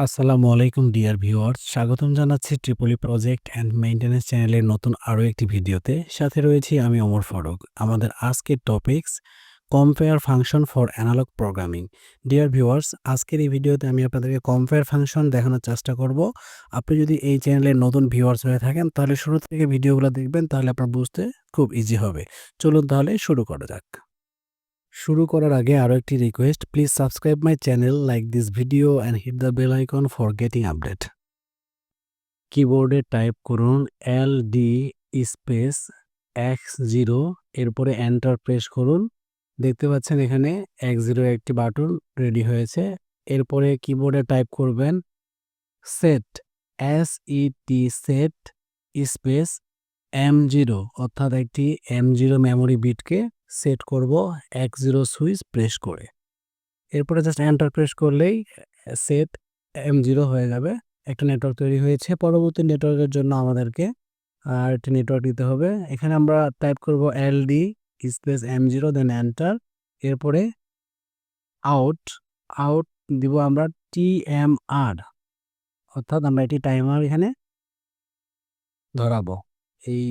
আসসালামু আলাইকুম dear viewers, স্বাগতম জানাচ্ছি ট্রিপলি প্রজেক্ট অ্যান্ড মেইনটেন্যান্স চ্যানেলের নতুন আরও একটি ভিডিওতে। সাথে রয়েছি আমি ওমর ফারুক। আমাদের আজকের topics compare function for analog programming. Dear viewers, আজকের এই ভিডিওতে আমি আপনাদেরকে কম্পেয়ার ফাংশন দেখানোর চেষ্টা করব। আপনি যদি এই চ্যানেলের নতুন ভিউয়ার্স হয়ে থাকেন তাহলে শুরু থেকে ভিডিওগুলো দেখবেন, তাহলে আপনার বুঝতে খুব ইজি হবে। চলুন তাহলে শুরু করা যাক। শুরু করার আগে আরও একটি request, please subscribe my channel, like this video and hit the bell icon for getting update. কিবোর্ডে টাইপ করুন LD স্পেস X0, এরপরে এন্টার প্রেস করুন। দেখতে পাচ্ছেন এখানে X0 একটি বাটন রেডি হয়েছে। এরপরে কিবোর্ডে টাইপ করবেন set SET set space M0, অর্থাৎ একটি M0 মেমোরি বিটকে সেট করব X0 সুইচ প্রেস করে। এরপরে জাস্ট এন্টার প্রেস করলেই সেট M0 হয়ে যাবে। একটা নেটওয়ার্ক তৈরি হয়েছে। পরবর্তী নেটওয়ার্কের জন্য আমাদেরকে আর একটি নেটওয়ার্ক দিতে হবে। এখানে আমরা টাইপ করব LD space M0, then enter. এরপরে আউট আউট দিব আমরা TMR, অর্থাৎ আমরা এটি টাইমার এখানে ধরাবো এই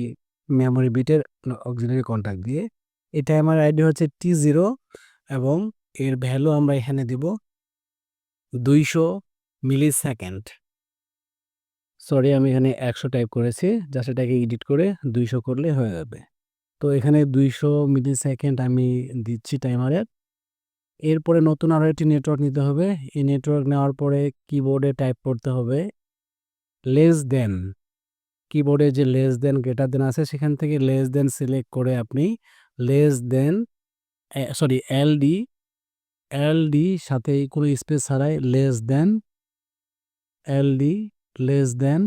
মেমোরি বিটের অক্সিলারি কন্ট্যাক্ট দিয়ে। এই টাইমার আইডি হচ্ছে T0 এবং এর ভ্যালু আমরা এখানে দিব 200 মিলি সেকেন্ড। সরি, আমি এখানে 100 টাইপ করেছি, জাস্ট এটাকে এডিট করে 200 করলে হয়ে যাবে। তো এখানে 200 মিলি সেকেন্ড আমি দিচ্ছি টাইমারের। এরপরে নতুন আরও একটি নেটওয়ার্ক নিতে হবে। এই নেটওয়ার্ক নেওয়ার পরে কিবোর্ডে টাইপ করতে হবে লেস দেন। কিবোর্ডে যে লেস দেন গ্রেটার দেন আছে সেখান থেকে লেস দেন সিলেক্ট করে আপনি লেস দেন এলডি সাথে কোনো স্পেস ছাড়াই লেস দেন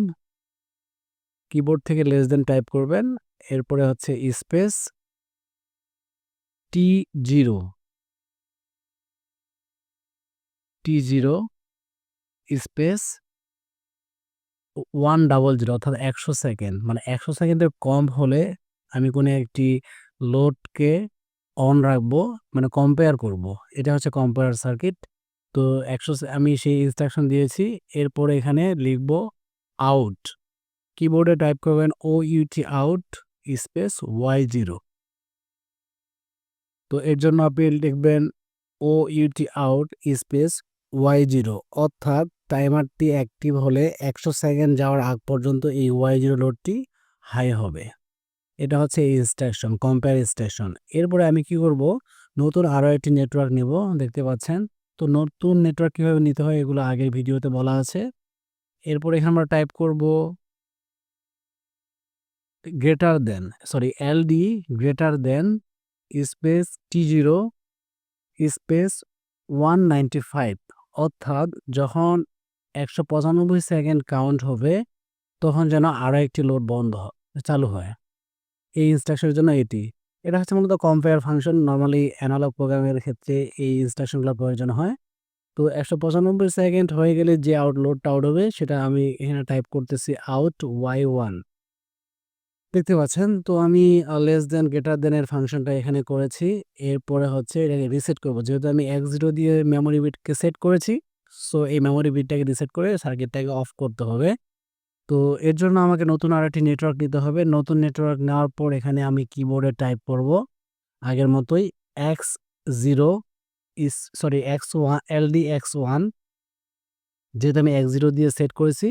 কিবোর্ড থেকে লেস দেন টাইপ করবেন। এরপরে হচ্ছে স্পেস T0 স্পেস 100, অর্থাৎ 100 সেকেন্ড। মানে 100 সেকেন্ডের কম হলে আমি কোনো একটি লোডকে অন রাখবো, মানে কম্পেয়ার করব। এটা হচ্ছে কম্পেয়ার সার্কিট। তো 100 আমি সেই ইনস্ট্রাকশন দিয়েছি। এরপরে এখানে লিখব আউট। কিবোর্ডে টাইপ করবেন OUT আউট স্পেস Y0। তো এর জন্য আপনি লিখবেন OUT আউট স্পেস Y0, অর্থাৎ টাইমারটি অ্যাক্টিভ হলে 100 সেকেন্ড যাওয়ার আগ পর্যন্ত এই Y0 লোডটি হাই হবে। এটা হচ্ছে এই ইনস্ট্রাকশন, কম্পেয়ার ইনস্ট্রাকশন। এরপরে আমি কি করব, নতুন আরও একটি নেটওয়ার্ক নেব, দেখতে পাচ্ছেন। তো নতুন নেটওয়ার্ক কীভাবে নিতে হয় এগুলো আগের ভিডিওতে বলা আছে। এরপরে এখানে আমরা টাইপ করব LD greater than space T0 space 195, অর্থাৎ যখন 195 সেকেন্ড কাউন্ট হবে তখন যেন আরও একটি লোড চালু হয়। এই ইনস্ট্রাকশনের জন্য এটা হচ্ছে মূলত কম্পেয়ার ফাংশন। নর্মালি অ্যানালগ প্রোগ্রামের ক্ষেত্রে এই ইনস্ট্রাকশনগুলো প্রয়োজন হয়। তো 195 সেকেন্ড হয়ে গেলে যে লোডটা আউট হবে সেটা আমি এখানে টাইপ করতেছি আউট Y1। দেখতে পাচ্ছেন। তো আমি লেস দেন গ্রেটার দেন এর ফাংশনটা এখানে করেছি। এরপরে হচ্ছে এটাকে রিসেট করব, যেহেতু আমি X0 দিয়ে মেমোরি বিটকে সেট করেছি। সো এই মেমোরি বিটটাকে রিসেট করে সার্কিটটাকে অফ করতে হবে। তো এর জন্য আমাকে নতুন আরেকটি নেটওয়ার্ক নিতে হবে। নতুন নেটওয়ার্ক নেওয়ার পর এখানে আমি কিবোর্ডে টাইপ করব আগের মতোই X0 X1 LDX1। যেহেতু আমি X0 দিয়ে সেট করেছি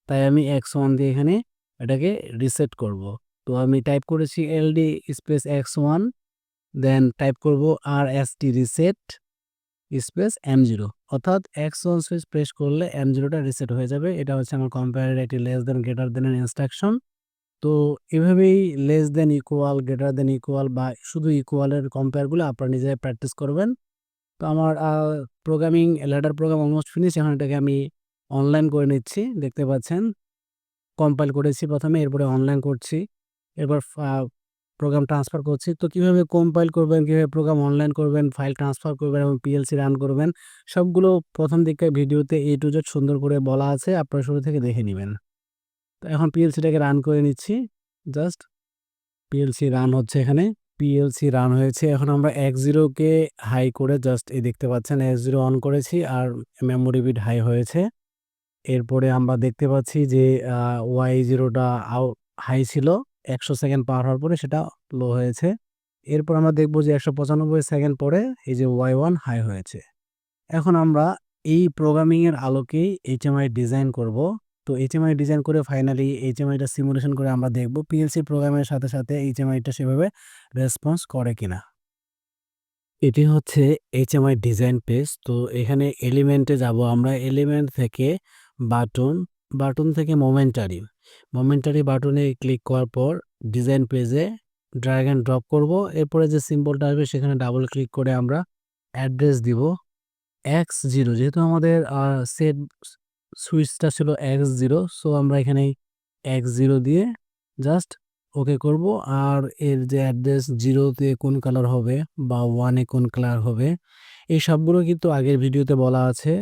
তাই আমি X1 দিয়ে এখানে এটাকে রিসেট করব। তো আমি টাইপ করেছি LD স্পেস X1, দেন টাইপ করব RST রিসেট স্পেস M0, অর্থাৎ X1 সুইচ প্রেস করলে M0টা রিসেট হয়ে যাবে। এটা হচ্ছে আমার কম্পেয়ারের একটি লেস দেন গ্রেটার দেন এর ইনস্ট্রাকশন। তো এভাবেই less than equal, greater than equal বা শুধু ইকুয়ালের কম্পেয়ারগুলো আপনারা নিজেরাই প্র্যাকটিস করবেন। তো আমার programming ladder program almost finish. এখন এটাকে আমি অনলাইন করে নিচ্ছি। দেখতে পাচ্ছেন কম্পাইল করেছি প্রথমে, এরপরে অনলাইন করছি, এরপর প্রোগ্রাম ট্রান্সফার করছি। তো কীভাবে কম্পাইল করবেন, কীভাবে প্রোগ্রাম অনলাইন করবেন, ফাইল ট্রান্সফার করবেন এবং PLC রান করবেন, সবগুলো প্রথম দিকে ভিডিওতে A to Z সুন্দর করে বলা আছে, আপনারা শুরু থেকে দেখে নেবেন। তো এখন PLCটাকে রান করে নিচ্ছি। জাস্ট PLC রান হচ্ছে, এখানে PLC রান হয়েছে। এখন আমরা X0কে হাই করে জাস্ট এই দেখতে পাচ্ছেন X0 অন করেছি আর মেমোরি বিট হাই হয়েছে। এরপরে আমরা দেখতে পাচ্ছি যে y0টা হাই ছিল, 100 সেকেন্ড পার হওয়ার পরে সেটা লো হয়েছে। এরপর আমরা দেখব যে 195 সেকেন্ড পরে এই যে y1 হাই হয়েছে। এখন আমরা এই প্রোগ্রামিং এর আলোকেই এইচএমআই ডিজাইন করব। তো এইচএমআই ডিজাইন করে ফাইনালি এইচএমআইটা সিমুলেশন করে আমরা দেখব পিএলসি প্রোগ্রামের সাথে সাথে এইচএমআইটা সেভাবে রেসপন্স করে কিনা। এটি হচ্ছে এইচএমআই ডিজাইন পেজ। তো এখানে এলিমেন্টে যাব আমরা। এলিমেন্ট থেকে বাটন, বাটন থেকে মোমেন্টারি বাটনে ক্লিক করার পর ডিজাইন পেজে ড্র্যাগ অ্যান্ড ড্রপ করব। এরপরে যে সিম্বলটা আসবে সেখানে ডাবল ক্লিক করে আমরা অ্যাড্রেস দিব x0, যেহেতু আমাদের সেট সুইচটা ছিল x0, সো আমরা এখানে x0 দিয়ে জাস্ট ওকে করব। আর এর যে অ্যাড্রেস 0-তে কোন কালার হবে বা 1-এ কোন কালার হবে এই সবগুলো কিন্তু আগের ভিডিওতে বলা আছে।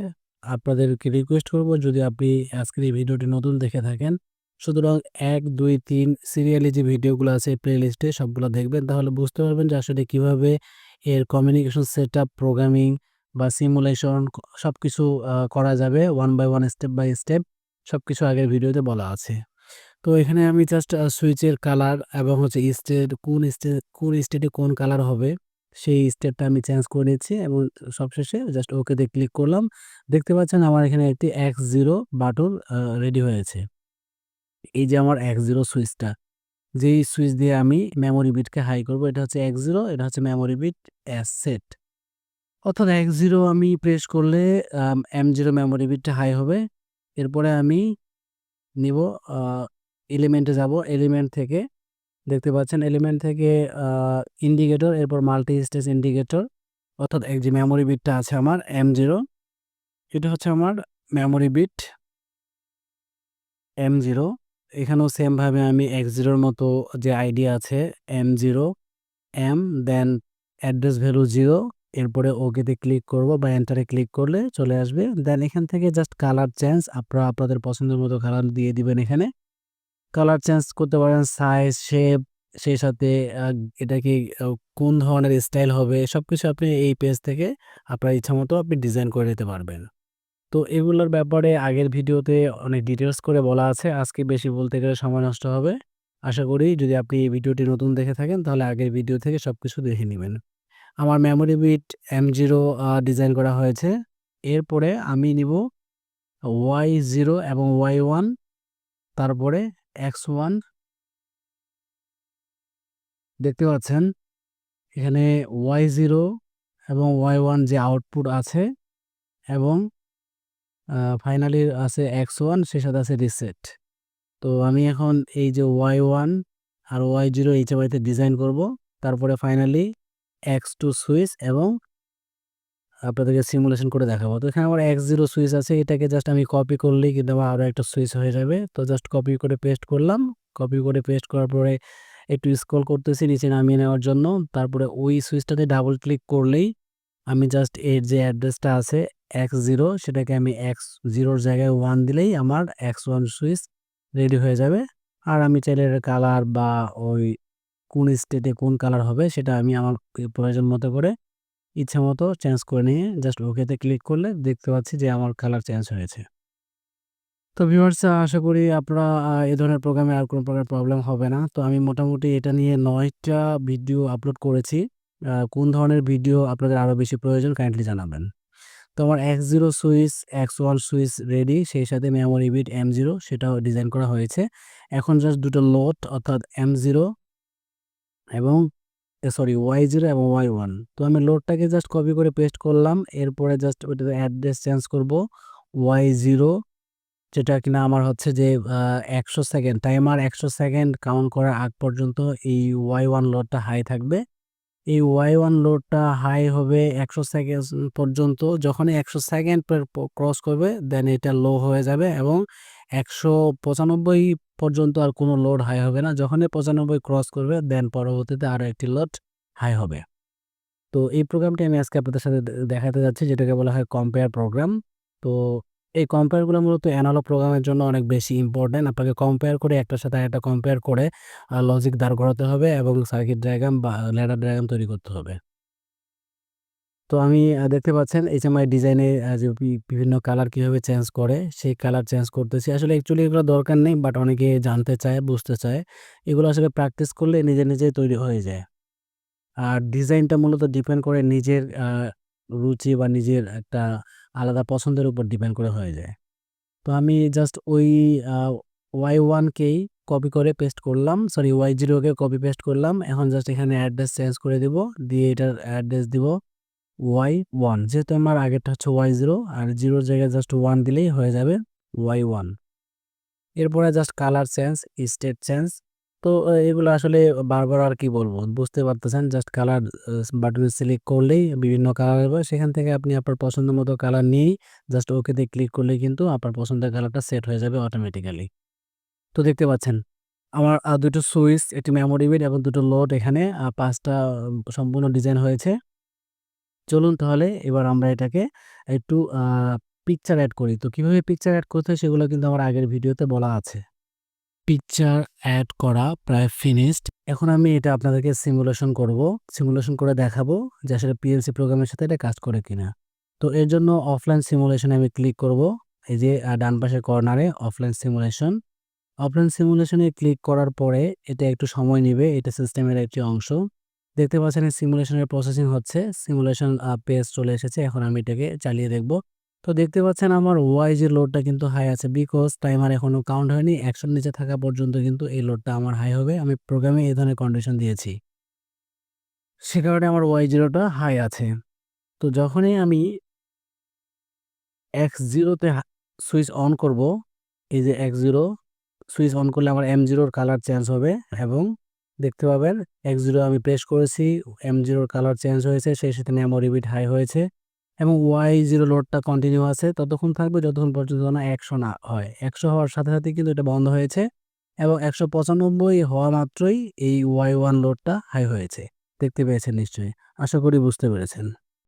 আপনাদেরকে রিকোয়েস্ট করব, যদি আপনি আজকের এই ভিডিওটি নতুন দেখে থাকেন, সুতরাং 1, 2, 3 সিরিয়ালি যে ভিডিওগুলো আছে প্লেলিস্টে সবগুলো দেখবেন, তাহলে বুঝতে পারবেন যে আসলে কিভাবে এর কমিউনিকেশন সেটআপ, প্রোগ্রামিং বা সিমুলেশন সবকিছু করা যাবে one by one, step by step সবকিছু আগের ভিডিওতে বলা আছে। তো এখানে আমি জাস্ট সুইচের কালার এবং হচ্ছে কোন স্টেটে কোন কালার হবে সেই স্টেটটা আমি চেঞ্জ করে নিচ্ছি এবং সবশেষে জাস্ট ওকেতে ক্লিক করলাম। দেখতে পাচ্ছেন আমার এখানে একটি x0 বাটন রেডি হয়েছে। এই যে আমার x0 সুইচটা, যেই সুইচ দিয়ে আমি মেমোরি বিটকে হাই করব, এটা হচ্ছে x0, এটা হচ্ছে মেমোরি বিট অ্যাজ সেট। অর্থাৎ x0 আমি প্রেস করলে m0 মেমোরি বিটটা হাই হবে। এরপরে আমি নিব এলিমেন্টে যাব। এলিমেন্ট থেকে দেখতে পাচ্ছেন, এলিমেন্ট থেকে ইন্ডিকেটর, এরপর মাল্টি স্টেজ ইন্ডিকেটর, অর্থাৎ এক যে মেমোরি বিটটা আছে আমার m0, এটা হচ্ছে আমার মেমোরি বিট m0। এখানেও সেমভাবে আমি x0-র মতো যে আইডিয়া আছে m0 m দেন অ্যাড্রেস ভ্যালু 0, এরপরে ওকেতে ক্লিক করব বা এন্টারে ক্লিক করলে চলে আসবে। দেন এখান থেকে জাস্ট কালার চেঞ্জ, আপনারা আপনাদের পছন্দের মতো কালার দিয়ে দিবেন। এখানে কালার চেঞ্জ করতে পারেন, সাইজ, শেপ, সেই সাথে এটা কি কোন ধরনের স্টাইল হবে সবকিছু আপনি এই পেজ থেকে আপনার ইচ্ছামতো আপনি ডিজাইন করে নিতে পারবেন। তো এগুলোর ব্যাপারে আগের ভিডিওতে অনেক ডিটেলস করে বলা আছে, আজকে বেশি বলতে গেলে সময় নষ্ট হবে। আশা করি যদি আপনি এই ভিডিওটি নতুন দেখে থাকেন তাহলে আগের ভিডিও থেকে সবকিছু দেখে নেবেন। আমার মেমোরি বিট m0 ডিজাইন করা হয়েছে। এরপরে আমি নিব y0 এবং y1, তারপরে x1। দেখতে পাচ্ছেন এখানে y0 এবং y1 যে আউটপুট আছে এবং ফাইনালি আছে x1, সে সাথে আছে রিসেট। তো আমি এখন এই যে y1 আর y0 এইচএমআইতে ডিজাইন করব, তারপরে ফাইনালি x2 সুইচ এবং আপনাদেরকে সিমুলেশন করে দেখাবো। তো এখানে আমার x0 সুইচ আছে, এটাকে জাস্ট আমি কপি করলেই কিন্তু আমার আরও একটা সুইচ হয়ে যাবে। তো জাস্ট কপি করে পেস্ট করলাম। কপি করে পেস্ট করার পরে একটু স্ক্রল করতেছি নিচে নামিয়ে নেওয়ার জন্য। তারপরে ওই সুইচটাতে ডাবল ক্লিক করলেই আমি জাস্ট এর যে অ্যাড্রেসটা আছে x0, সেটাকে আমি x0-র জায়গায় 1 দিলেই আমার x1 সুইচ রেডি হয়ে যাবে। আর আমি চাইলে এর কালার বা ওই কোন স্টেটে কোন কালার হবে সেটা আমি আমার প্রয়োজন মতো করে ইচ্ছা মতো চেঞ্জ করে নিয়ে জাস্ট ওকেতে ক্লিক করলে দেখতে পাচ্ছি যে আমার কালার চেঞ্জ হয়েছে। তো ভিউয়ার্স, আশা করি আপনারা এই ধরনের প্রোগ্রামে আর কোনো প্রকার প্রবলেম হবে না। তো আমি মোটামুটি এটা নিয়ে 9টা ভিডিও আপলোড করেছি। কোন ধরনের ভিডিও আপনাদের আরও বেশি প্রয়োজন কাইন্ডলি জানাবেন। তো আমার x0 switch, x1 switch ready, সেই সাথে মেমোরি বিট m0 সেটাও ডিজাইন করা হয়েছে। এখন জাস্ট দুটো লোড, অর্থাৎ m0 এবং y0 এবং y1। তো আমি লোডটাকে জাস্ট কপি করে পেস্ট করলাম। এরপরে জাস্ট ওইটাতে অ্যাড্রেস চেঞ্জ করব y0, যেটা কিনা আমার হচ্ছে যে 100 সেকেন্ড টাইমার, 100 সেকেন্ড কাউন্ট করার আগ পর্যন্ত এই y1 লোডটা হাই থাকবে। এই y1 লোডটা হাই হবে 100 সেকেন্ড পর্যন্ত। যখনই 100 সেকেন্ড ক্রস করবে দেন এটা লো হয়ে যাবে এবং 195 পর্যন্ত আর কোনো লোড হাই হবে না। যখনই 95 ক্রস করবে দেন পরবর্তীতে আরও একটি লোড হাই হবে। তো এই প্রোগ্রামটি আমি আজকে আপনাদের সাথে দেখাতে যাচ্ছি, যেটাকে বলা হয় কম্পেয়ার প্রোগ্রাম। তো এই কম্পেয়ারগুলো মূলত অ্যানালগ প্রোগ্রামের জন্য অনেক বেশি ইম্পর্টেন্ট। আপনাকে কম্পেয়ার করে একটার সাথে আরেকটা কম্পেয়ার করে লজিক দাঁড় করাতে হবে এবং সার্কিট ডায়াগ্রাম বা ল্যাডার ডায়াগ্রাম তৈরি করতে হবে। তো আমি দেখতে পাচ্ছেন HMI ডিজাইনে যে বিভিন্ন কালার কিভাবে চেঞ্জ করে, সেই কালার চেঞ্জ করতেছি। আসলে অ্যাকচুয়ালি এগুলো দরকার নেই, বাট অনেকে জানতে চায়, বুঝতে চায়। এগুলো আসলে প্র্যাকটিস করলে নিজে, নিজেই তৈরি হয়ে যায়। আর ডিজাইনটা মূলত ডিপেন্ড করে নিজের রুচি বা নিজের একটা আলাদা পছন্দের উপর ডিপেন্ড করে হয়ে যায়। তো আমি জাস্ট ওই আ Y1 কেই কপি করে পেস্ট করলাম। সরি, Y0 কে কপি পেস্ট করলাম। এখন জাস্ট এখানে অ্যাড্রেস চেঞ্জ করে দিব। দিয়ে এটার অ্যাড্রেস দিব Y1, যেহেতু আমার আগেরটা হচ্ছে Y0 আর 0 এর জায়গায় জাস্ট 1 দিলেই হয়ে যাবে Y1। এরপরে just colour change, state change. তো এগুলো আসলে বারবার আর কি বলবো, বুঝতে পারতেছেন। জাস্ট কালার বাটনে সিলেক্ট করলেই বিভিন্ন কালার হবে। সেখান থেকে আপনি আপনার পছন্দ মতো কালার নিয়েই জাস্ট ওকেতে ক্লিক করলেই কিন্তু আপনার পছন্দের কালারটা সেট হয়ে যাবে অটোমেটিক্যালি। তো দেখতে পাচ্ছেন আমার ২ টো সুইচ, একটি মেমোরি বিট এবং ২ টো লোড, এখানে ৫ টা সম্পূর্ণ ডিজাইন হয়েছে। চলুন তাহলে এবার আমরা এটাকে একটু পিকচার এড করি। তো কিভাবে পিকচার এড করতে হয় সেগুলো কিন্তু আমার আগের ভিডিওতে বলা আছে। পিকচার এড করা প্রায় ফিনিশড। এখন আমি এটা আপনাদেরকে সিমুলেশন করব। সিমুলেশন করে দেখাবো যে আসলে PLC প্রোগ্রামের সাথে এটা কাজ করে কিনা। তো এর জন্য অফলাইন সিমুলেশনে আমি ক্লিক করব। এই যে ডান পাশের কর্নারে অফলাইন সিমুলেশন। অফলাইন সিমুলেশনে ক্লিক করার পরে এটা একটু সময় নিবে। এটা সিস্টেমের একটি অংশ। দেখতে পাচ্ছেন সিমুলেশনের প্রসেসিং হচ্ছে। সিমুলেশন পেজ চলে এসেছে। এখন আমি এটাকে চালিয়ে দেখব। তো দেখতে পাচ্ছেন আমার Y0 লোডটা কিন্তু হাই আছে, বিকজ টাইমার এখনো কাউন্ট হয়নি। ১০০ এর নিচে থাকা পর্যন্ত কিন্তু এই লোডটা আমার হাই হবে। আমি প্রোগ্রামে এই ধরনের কন্ডিশন দিয়েছি। সে কারণে আমার Y0 টা হাই আছে। তো যখনই আমি X0 তে সুইচ অন করব, এই যে X0 সুইচ অন করলে আমার M0 এর কালার চেঞ্জ হবে এবং দেখতে পাবেন X0 আমি প্রেস করেছি, M0 এর কালার চেঞ্জ হয়েছে, সেই সাথে মেমোরি বিট হাই হয়েছে এবং Y0 লোডটা কন্টিনিউ আছে। ততক্ষণ থাকবে যতক্ষণ পর্যন্ত না ১০০ না হয়। ১০০ হওয়ার সাথে, সাথেই কিন্তু এটা বন্ধ হয়েছে এবং ১৯৫ হওয়া মাত্রই এই Y1 লোডটা হাই হয়েছে। দেখতে পেয়েছেন নিশ্চয়ই। আশা করি বুঝতে পেরেছেন।